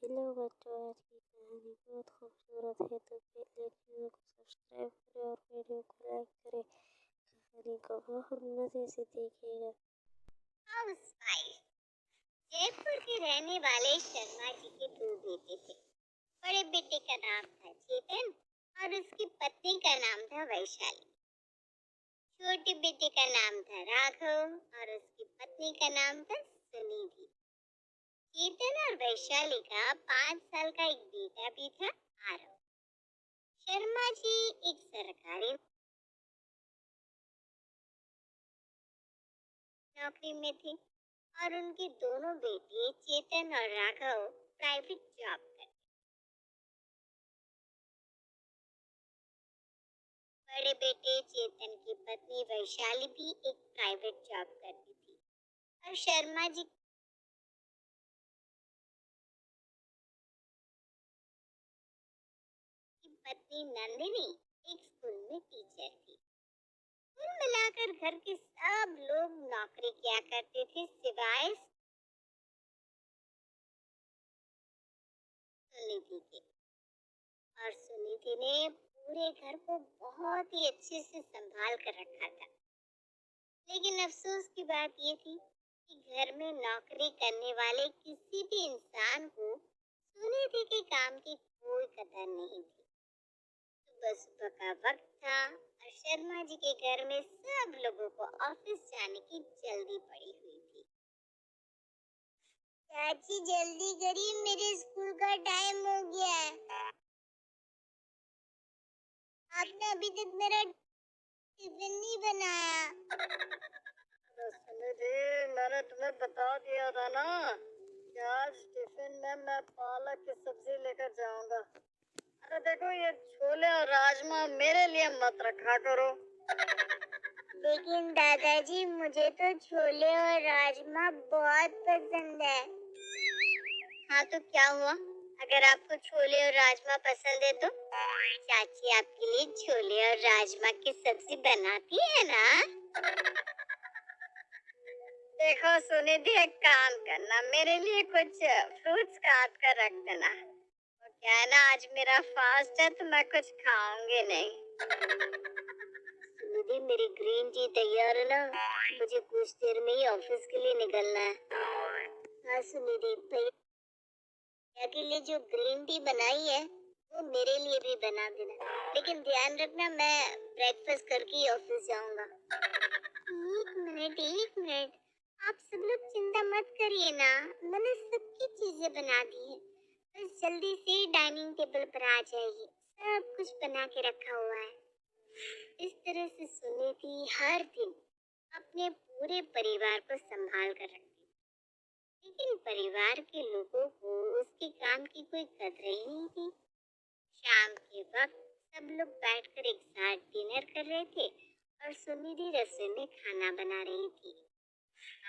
Hello बच्चों, आज की कहानी बहुत खूबसूरत है। तो पहले चैनल को सब्सक्राइब करें और वीडियो को लाइक करें। कहानी को बहुत मजे से देखिएगा। हाउसवाइफ। जयपुर के रहने वाले शर्मा जी के दो बेटे थे। बड़े बेटे का नाम था चेतन और उसकी पत्नी का नाम था वैशाली। छोटे बेटे का नाम था राघव और उसकी पत्नी का नाम था सुनिधि। चेतन और वैशाली का 5 साल का एक बेटा भी था, आरव। शर्मा जी एक सरकारी नौकरी में थे और उनके दोनों बेटे चेतन और राघव प्राइवेट जॉब करते। बड़े बेटे चेतन की पत्नी वैशाली भी एक प्राइवेट जॉब करती थी और शर्मा जी की पत्नी नंदिनी एक स्कूल में टीचर थी। कुल मिलाकर घर के सब लोग नौकरी किया करते थे सिवाय सुनिधि के। और सुनिधि ने पूरे घर को बहुत ही अच्छे से संभाल कर रखा था। लेकिन अफसोस की बात ये थी कि घर में नौकरी करने वाले किसी भी इंसान को सुनिधि के काम की कोई कदर नहीं थी। सुबह सुबह का वक्त था और शर्मा जी के घर में सब लोगों को ऑफिस जाने की जल्दी पड़ी हुई थी। चाची जल्दी करिए, मेरे स्कूल का टाइम हो गया है। आपने अभी तक मेरा टिफिन नहीं बनाया। सुनिधि, मैंने तुम्हें बता दिया था ना कि आज टिफिन में मैं पालक की सब्जी लेकर जाऊंगा। अरे देखो, ये छोले और राजमा मेरे लिए मत रखा करो। लेकिन दादाजी, मुझे तो छोले और राजमा बहुत पसंद है। हाँ तो क्या हुआ, अगर आपको छोले और राजमा पसंद है तो चाची आपके लिए छोले और राजमा की सब्जी बनाती है ना। देखो सुनिधि, एक काम करना, मेरे लिए कुछ फ्रूट्स काट कर रख देना। तो क्या है ना, आज मेरा फास्ट है तो मैं कुछ खाऊंगी नहीं। सुनिधि, मेरी ग्रीन टी तैयार है ना, मुझे कुछ देर में ही ऑफिस के लिए निकलना है। हाँ सुनिधि, भैया के लिए जो ग्रीन टी बनाई है वो मेरे लिए भी बना देना, लेकिन ध्यान रखना मैं ब्रेकफास्ट करके ही ऑफिस जाऊंगा। एक मिनट, आप सब लोग चिंता मत करिए ना, मैंने सबकी चीजें बना दी है। बस जल्दी से डाइनिंग टेबल पर आ जाइए, सब कुछ बना के रखा हुआ है। इस तरह से सुनिधि हर दिन अपने पूरे परिवार को संभाल कर रखती, लेकिन परिवार के लोगों को उसके काम की कोई कदर ही नहीं थी। शाम के वक्त सब लोग बैठकर एक साथ डिनर कर रहे थे और सुनिधि रसोई में खाना बना रही थी।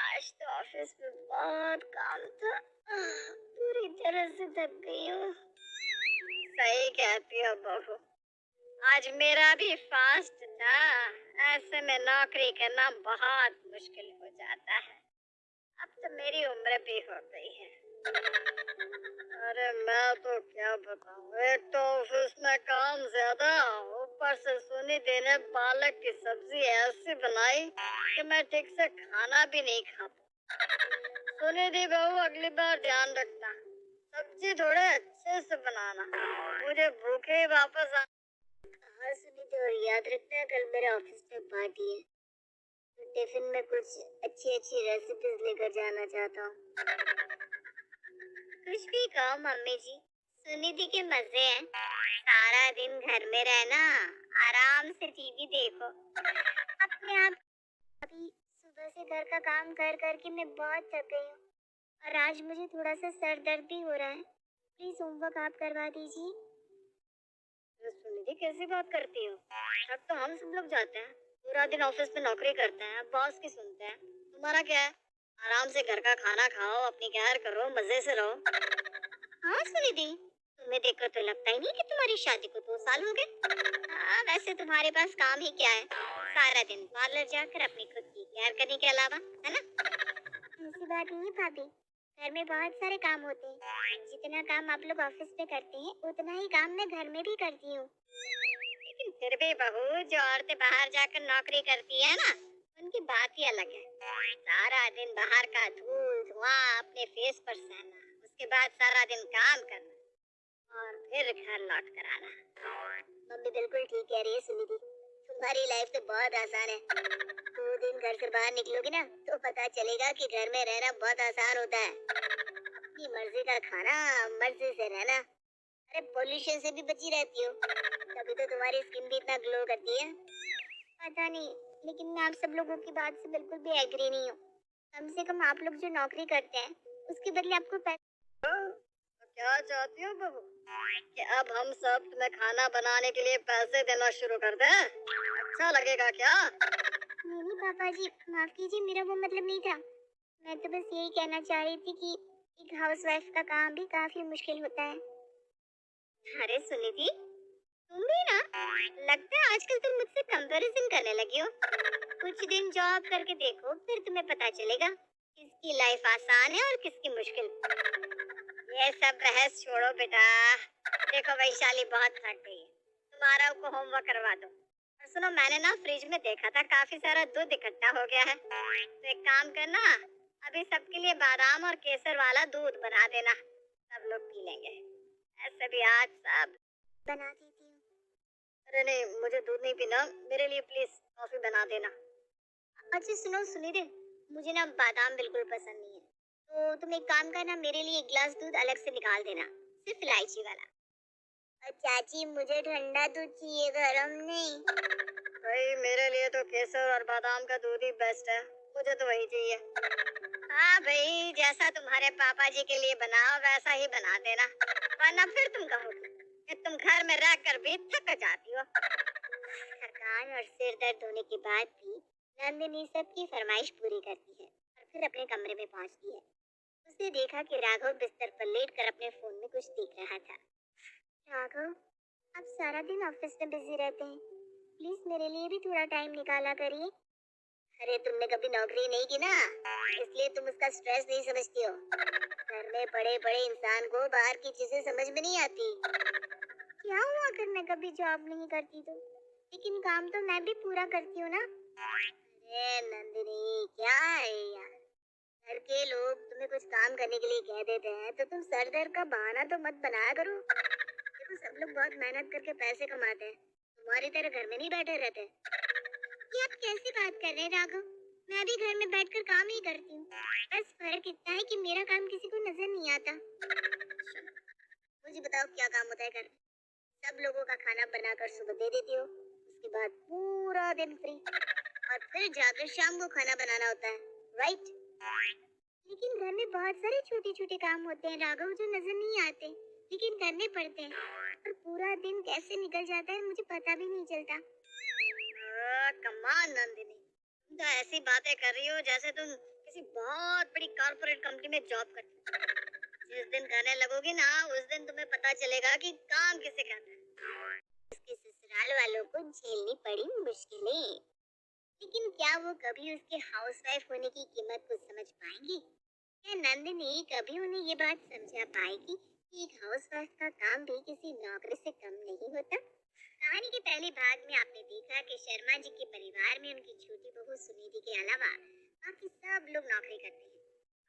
आज तो ऑफिस में बहुत काम था, पूरी तरह से थक गई हूँ। सही कहती हो बहू, आज मेरा भी फास्ट था। ऐसे में नौकरी करना बहुत मुश्किल हो जाता है। अब तो मेरी उम्र भी हो गई है। अरे मैं तो क्या बताऊं, एक तो ऑफिस में काम ज्यादा, ऊपर से सुनिधि ने पालक की सब्जी ऐसी बनाई कि मैं ठीक से खाना भी नहीं खा पाई। सुनिधि बहू, अगली बार ध्यान रखना, सब्जी थोड़े अच्छे से बनाना, मुझे भूखे ही वापस आ। हाँ सुनिधि, और याद रखना कल मेरे ऑफिस में पार्टी है, तो टिफिन में कुछ अच्छी अच्छी रेसिपीज लेकर जाना चाहता हूँ। कुछ भी कहो मम्मी जी, सुनिधि के मजे हैं। सारा दिन घर में रहना, आराम से टीवी देखो। अपने आप अभी सुबह से घर का काम कर करके मैं बहुत थक गई हूँ और आज मुझे थोड़ा सा सर दर्द भी हो रहा है। प्लीज होमवर्क आप करवा दीजिए। सुनिधि, कैसी बात करती हो? अब तो हम सब लोग जाते हैं, पूरा दिन ऑफिस में नौकरी करते हैं, बॉस की सुनते हैं। तुम्हारा क्या है? आराम से घर का खाना खाओ, अपनी केयर करो, मजे से रहो। हाँ सुनिधि, तुम्हें देखकर तो लगता ही नहीं कि तुम्हारी शादी को 2 साल हो गए। हाँ, वैसे तुम्हारे पास काम ही क्या है, सारा दिन पार्लर जाकर अपनी खुद की केयर करने के अलावा, है ना? ऐसी बात नहीं है भाभी, घर में बहुत सारे काम होते हैं। जितना काम आप लोग ऑफिस में करते हैं उतना ही काम मैं घर में भी करती हूँ। लेकिन फिर भी बहू, जो औरतें बाहर जाकर नौकरी करती है ना, उनकी बात ही अलग है। सारा दिन बाहर का धूल धुआं अपने फेस पर सहना, उसके बाद सारा दिन काम करना और फिर घर लौट कर आना। मम्मी बिल्कुल ठीक कह रही है सुनिधि। तुम्हारी लाइफ तो बहुत आसान है। 2 दिन घर से बाहर निकलोगे ना तो पता चलेगा कि घर में रहना बहुत आसान होता है। अपनी मर्जी का खाना, मर्जी से रहना। अरे पोल्यूशन से भी बची रहती हो, तभी तो तुम्हारी स्किन भी इतना ग्लो करती है। पता नहीं, लेकिन मैं आप सब लोगों की बात से बिल्कुल भी एग्री नहीं हूँ। कम से कम आप लोग जो नौकरी करते हैं उसके बदले आपको पैसे। तो क्या चाहती हो बहू, कि अब हम सब तुम्हें खाना बनाने के लिए पैसे देना शुरू कर दें? अच्छा लगेगा क्या? नहीं पापा जी, माफ कीजिए, मेरा वो मतलब नहीं था। मैं तो बस यही कहना चाह रही थी कि एक हाउसवाइफ का काम भी काफी मुश्किल होता है। अरे सुनिधि, तुम भी ना, लगता है आजकल तुम मुझसे कंपैरिजन करने लगी हो। कुछ दिन जॉब करके देखो, फिर तुम्हें पता चलेगा किसकी लाइफ आसान है और किसकी मुश्किल। ये सब बहस छोड़ो बेटा। देखो वैशाली बहुत थक गई है, तुम्हारा को होमवर्क करवा दो। और सुनो, मैंने ना फ्रिज में देखा था काफी सारा दूध इकट्ठा हो गया है, तो एक काम करना, अभी सबके लिए बादाम और केसर वाला दूध बना देना, सब लोग पी लेंगे। ऐसे भी आज सब बना देती हूँ। अरे नहीं, मुझे दूध नहीं पीना, मेरे लिए प्लीज कॉफी बना देना। अच्छा सुनो सुनिधि, मुझे ना बादाम बिल्कुल पसंद नहीं है, तो तुम एक काम करना, मेरे लिए एक गिलास दूध अलग से निकाल देना, सिर्फ इलायची वाला। और चाची, मुझे ठंडा दूध चाहिए, गरम नहीं। भाई मेरे लिए तो केसर और बादाम का दूध ही बेस्ट है, मुझे तो वही चाहिए। हाँ भाई, जैसा तुम्हारे पापा जी के लिए बनाओ वैसा ही बना देना, वरना फिर तुम कहोगी कि तुम घर में रहकर भी थक जाती हो। थकान और सिर दर्द होने के बाद भी नंदिनी सबकी फरमाइश पूरी करती है और फिर अपने कमरे में पहुंचती है। उसने देखा कि राघव बिस्तर पर लेटकर अपने फोन में कुछ देख रहा था। राघव, आप सारा दिन ऑफिस में बिजी रहते हैं, प्लीज मेरे लिए भी थोड़ा टाइम निकाला करिए। अरे तुमने कभी नौकरी नहीं की ना, इसलिए तुम उसका स्ट्रेस नहीं समझती हो। घर में पड़े पड़े इंसान को बाहर की चीजें समझ में नहीं आती। क्या हुआ अगर मैं कभी जॉब नहीं करती तो? लेकिन काम तो मैं भी पूरा करती हूँ ना। अरे नंदिनी, क्या है यार, घर के लोग तुम्हें कुछ काम करने के लिए कह देते हैं तो तुम सर दर्द का बहाना तो मत बनाया करो। देखो सब लोग बहुत मेहनत करके पैसे कमाते हैं, तुम्हारी तरह घर में नहीं बैठे रहते। ये आप कैसी बात कर रहे हैं राघव? मैं भी घर में बैठकर काम ही करती हूँ, बस फर्क इतना है कि मेरा काम किसी को नजर नहीं आता। मुझे बताओ क्या काम होता है घर में? सब लोगों का खाना बनाकर सुबह दे देती हो, उसके बाद पूरा दिन फ्री, और फिर जाकर शाम को खाना बनाना होता है, राइट? लेकिन घर में बहुत सारे छोटे छोटे काम होते हैं राघव जो नजर नहीं आते, लेकिन करने पड़ते हैं, और पूरा दिन कैसे निकल जाता है मुझे पता भी नहीं चलता। कमाल नंदिनी, तुम तो ऐसी बातें कर रही हो जैसे तुम किसी बहुत बड़ी कॉर्पोरेट कंपनी में जॉब करती हो। जिस दिन करने लगोगी ना, उस दिन तुम्हें पता चलेगा कि काम किसे कहते हैं। उसके ससुराल वालों को झेलनी पड़ी मुश्किलें, लेकिन क्या वो कभी उसके हाउसवाइफ होने की कीमत को समझ पाएंगी? क्या नंदिनी कभी उन्हें ये बात समझा पाएगी कि एक हाउसवाइफ का काम भी किसी नौकरी से कम नहीं होता? कहानी के पहले भाग में आपने देखा कि शर्मा जी के परिवार में उनकी छोटी बहू सुनिधि के अलावा बाकी सब लोग नौकरी करते हैं,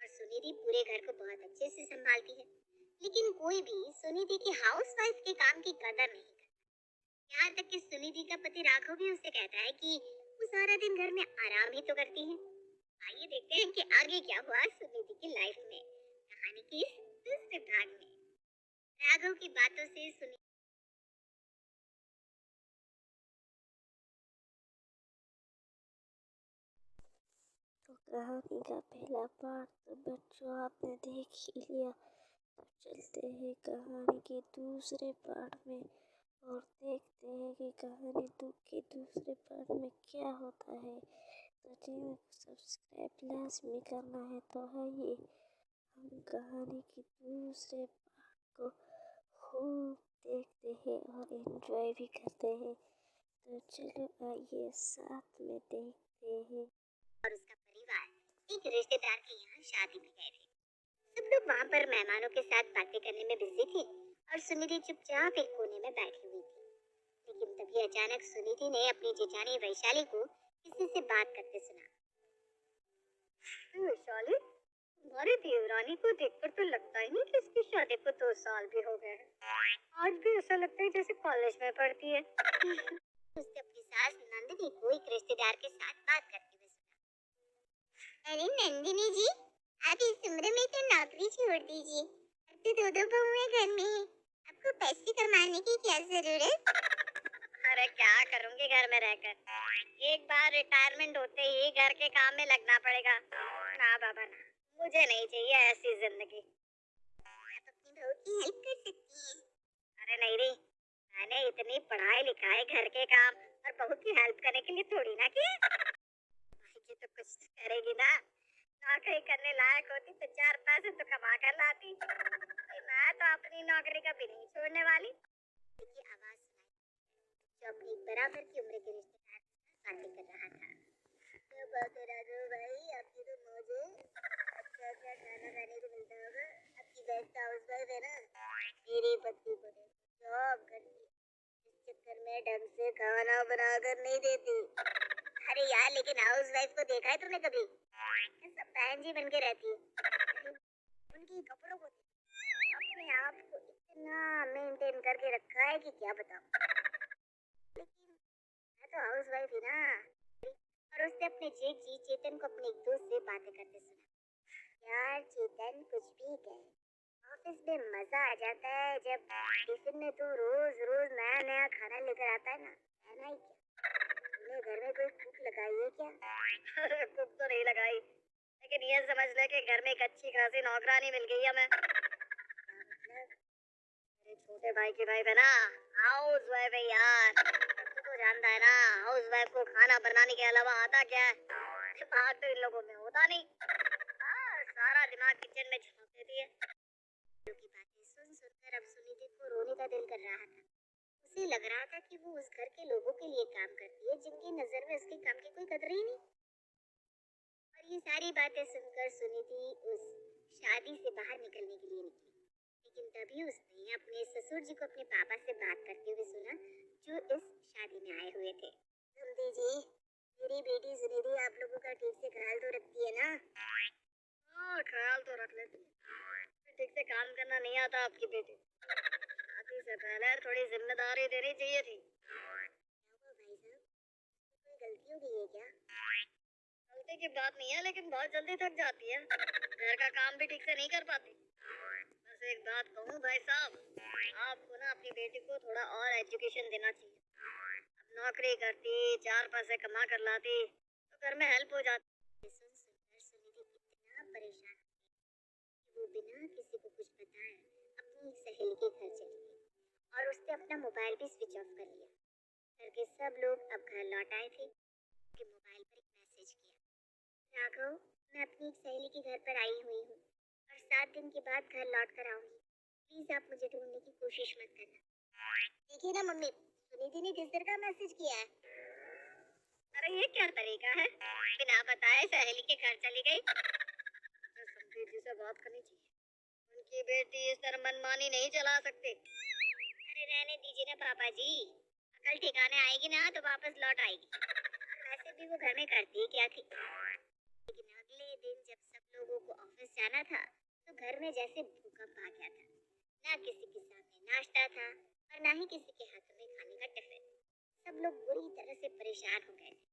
और सुनिधि पूरे घर को बहुत अच्छे से संभालती है। लेकिन कोई भी सुनिधि की हाउसवाइफ के काम की कदर नहीं करता। यहाँ तक कि सुनिधि का पति राघव भी उसे कहता है कि वो सारा दिन घर में आराम ही तो करती है। आइए देखते हैं कि आगे क्या हुआ सुनिधि की लाइफ में, कहानी के इस दूसरे भाग में। राघव की बातों से सुनिधि तो कहानी का पहला पार्ट तो बच्चों आपने देख ही लिया। तो चलते हैं कहानी के दूसरे पार्ट में और देखते हैं कि कहानी के दूसरे पार्ट में क्या होता है। तो चैनल को सब्सक्राइब लाजमी करना है। तो आइए हम कहानी के दूसरे पार्ट को खूब देखते हैं और एंजॉय भी करते हैं। तो चलो आइए साथ में देखते हैं। और उसका परिवार एक रिश्तेदार के यहाँ शादी में गए थे। सब लोग वहां पर मेहमानों के साथ बातें करने में बिजी थे और सुनिधि चुपचाप एक कोने में बैठी हुई थी। लेकिन तभी अचानक सुनिधि ने अपनी जेठानी वैशाली को किसी से बात करते सुना। वैशाली, तुम्हारी देवरानी को देखकर तो लगता ही नहीं कि इसकी शादी को 2 साल भी हो गए हैं। आज भी ऐसा लगता है जैसे कॉलेज में पढ़ती है। उसने अपनी सास नंदिनी को एक रिश्तेदार के साथ बात करते हुए सुना। अरे नंदिनी जी, आप इस उम्र में तो नौकरी छोड़ दीजिए। अब तो 2 बहुएं घर में हैं। आपको पैसे कमाने की क्या जरूरत? अरे क्या करूंगी घर में रहकर, एक बार रिटायरमेंट होते ही घर के काम में लगना पड़ेगा। ना बाबा ना, मुझे नहीं चाहिए ऐसी जिंदगी। आप अपनी बहू की हेल्प कर सकती हैं। अरे नहीं रे, मैंने इतनी पढ़ाई लिखाई घर के काम और बहू की हेल्प करने के लिए थोड़ी ना की। ये तो कुछ तो करेगी ना, नौकरी करने लायक होती तो 4 पैसे तो कमा कर लाती। मैं तो अपनी नौकरी कभी नहीं छोड़ने वाली। की आवाज सुनाई जो अपनी बराबर की उम्र के रिश्तेदार के साथ बातें कर रहा था। क्या बात है राजू भाई, आपकी तो मौज है। अच्छा अच्छा खाना खाने को मिलता होगा। आपकी बहन तो हाउसवाइफ है ना? मेरी पत्नी को देखो, जॉब करती है, इस चक्कर में ढंग से खाना बनाकर नहीं देती। अरे यार, लेकिन हाउसवाइफ को देखा है तुमने कभी? ऐसा बहन जी बन के रहती है। उनकी कपड़ों को अपने आप को इतना मेंटेन करके रखा है कि क्या बताऊं। लेकिन मैं तो हाउसवाइफ ही ना। और उसने अपने जेठ जी चेतन को अपने एक दोस्त से बातें करते सुना। यार चेतन, कुछ भी कहे, ऑफिस में मजा आ जाता है जब टिफिन में तू रोज रोज नया नया खाना लेकर आता है ना। है ना ही क्या? तुमने घर में कोई कुक लगाई है क्या? कुक तो नहीं लगाई, लेकिन ये समझ ले कि घर में एक अच्छी खासी नौकरानी मिल गई है। मैं मतलब मेरे छोटे भाई की वाइफ है ना, हाउस वाइफ है यार। तू तो जानता है ना, हाउस वाइफ को खाना बनाने के अलावा आता क्या है? दिमाग तो इन लोगों में होता नहीं। सारा दिमाग किचन में झोंक देती है। की बातें सुन सुनकर अब सुनिधि को रोने का दिल कर रहा था। उसे लग रहा था कि वो उस घर के लोगों के लिए काम करती है जिनकी नजर में उसके काम की कोई कदर ही नहीं। और ये सारी बातें सुनकर सुनिधि उस शादी से बाहर निकलने के लिए निकली। लेकिन तभी उसने अपने ससुर जी को अपने पापा से बात करते हुए सुना, जो इस शादी में आए हुए थे। सुनिधि जी, मेरी बेटी सुनिधि आप लोगों का ठीक से ख्याल तो रखती है ना? हाँ, ख्याल तो रख लेती है। ठीक से काम करना नहीं आता आपकी बेटी। शादी से पहले थोड़ी जिम्मेदारी देनी चाहिए थी। क्या हुआ भाई साहब, कोई गलती हो गई है क्या? गलती की बात नहीं है, लेकिन बहुत जल्दी थक जाती है। घर का काम भी ठीक से नहीं कर पाती। बस एक बात कहूँ भाई साहब, आपको ना अपनी बेटी को थोड़ा और एजुकेशन देना चाहिए। अब नौकरी करती, 4 पैसे कमा कर लाती, तो घर में हेल्प हो जाती। सुन सुनकर सुनिधि इतना परेशान हो गई कि वो बिना किसी को कुछ बताए अपनी एक सहेली के घर चली गई और उसने अपना मोबाइल भी स्विच ऑफ कर लिया। घर के सब लोग अब घर लौट आए थे। उनके मोबाइल पर एक मैसेज किया। राघव, मैं अपनी एक सहेली के घर पर आई हुई हूँ और 7 दिन के बाद घर लौट कर आऊंगी। प्लीज आप मुझे ढूंढने की कोशिश मत करना। देखिए ना मम्मी, सुनिधि ने किस तरह का मैसेज किया है। अरे ये क्या तरीका है, बिना बताए सहेली के घर चली गई। तो संदीप जी से बात करनी चाहिए। उनकी बेटी इस तरह मनमानी नहीं चला सकती। अरे रहने दीजिए ना पापा जी, अकल ठिकाने आएगी ना तो वापस लौट आएगी। वैसे भी वो घर में करती क्या थी। लेकिन अगले दिन जब सब लोगों को ऑफिस जाना था तो घर में जैसे भूकंप आ गया था। ना किसी के सामने नाश्ता था और ना ही किसी के हाथों में खाने का टिफिन। सब लोग बुरी तरह से परेशान हो गए थे।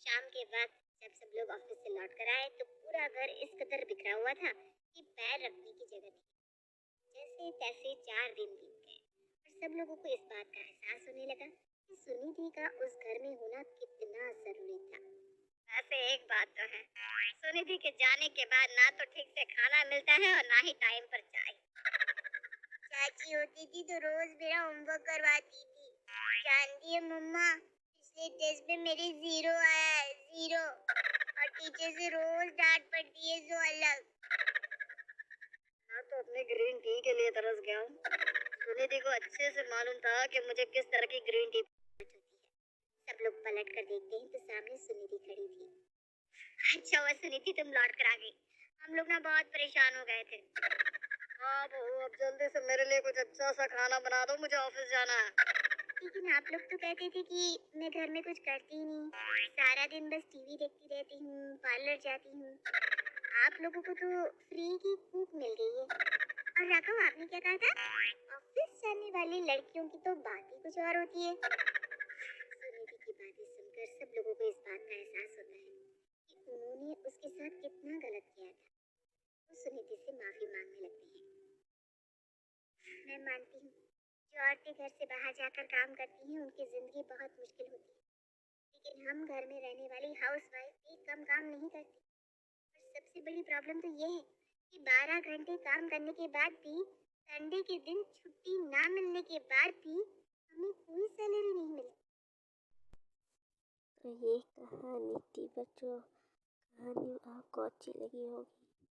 शाम के वक्त जब सब लोग ऑफिस से लौट कर आए तो पूरा घर इस कदर बिखरा हुआ था कि पैर रखने की जगह नहीं। जैसे तैसे 4 दिन बीत गए और सब लोगों को इस बात का एहसास होने लगा कि सुनिधि का उस घर में होना कितना जरूरी था। वैसे एक बात तो है, सुनिधि के जाने के बाद ना तो ठीक से खाना मिलता है और ना ही टाइम पर चाय। चाची होती थी तो रोज मेरा होमवर्क करवाती थी। जानती है मम्मा, पिछले टेस्ट में मेरे 0 आया है, 0। और टीचर से रोज डांट पड़ती है जो अलग। मैं तो अपने ग्रीन टी के लिए तरस गया हूँ। सुनिधि को अच्छे से मालूम था कि मुझे किस तरह की ग्रीन टी होती है। सब लोग पलट कर देखते हैं तो सामने सुनिधि खड़ी थी। अच्छा हुआ सुनिधि, तुम लौट कर आ गई। हम लोग ना बहुत परेशान हो गए थे। हाँ बहू, अब जल्दी से मेरे लिए कुछ अच्छा सा खाना बना दो, मुझे ऑफिस जाना है। लेकिन आप लोग तो कहते थे कि मैं घर में कुछ करती ही नहीं, सारा दिन बस टीवी देखती रहती हूँ, पार्लर जाती हूँ। आप लोगों को तो फ्री की कुक मिल गई है। और राघव, आपने क्या कहा था? ऑफिस जाने वाली लड़कियों की तो बात ही कुछ और होती है। सुनीति की बातें सुनकर सब लोगों को इस बात का एहसास होता है कि उन्होंने उसके साथ कितना गलत किया था। वो सुनीति से माफी मांगने लगते हैं। मैं मानती हूँ, जो औरतें घर से बाहर जाकर काम करती हैं उनकी जिंदगी बहुत मुश्किल होती है, लेकिन हम घर में रहने वाली हाउसवाइफ भी कम काम नहीं करती। और सबसे बड़ी प्रॉब्लम तो ये है कि 12 घंटे काम करने के बाद भी, संडे के दिन छुट्टी ना मिलने के बाद भी हमें कोई सैलरी नहीं मिलती। तो ये कहानी थी बच्चों। कहानी आपको अच्छी लगी होगी।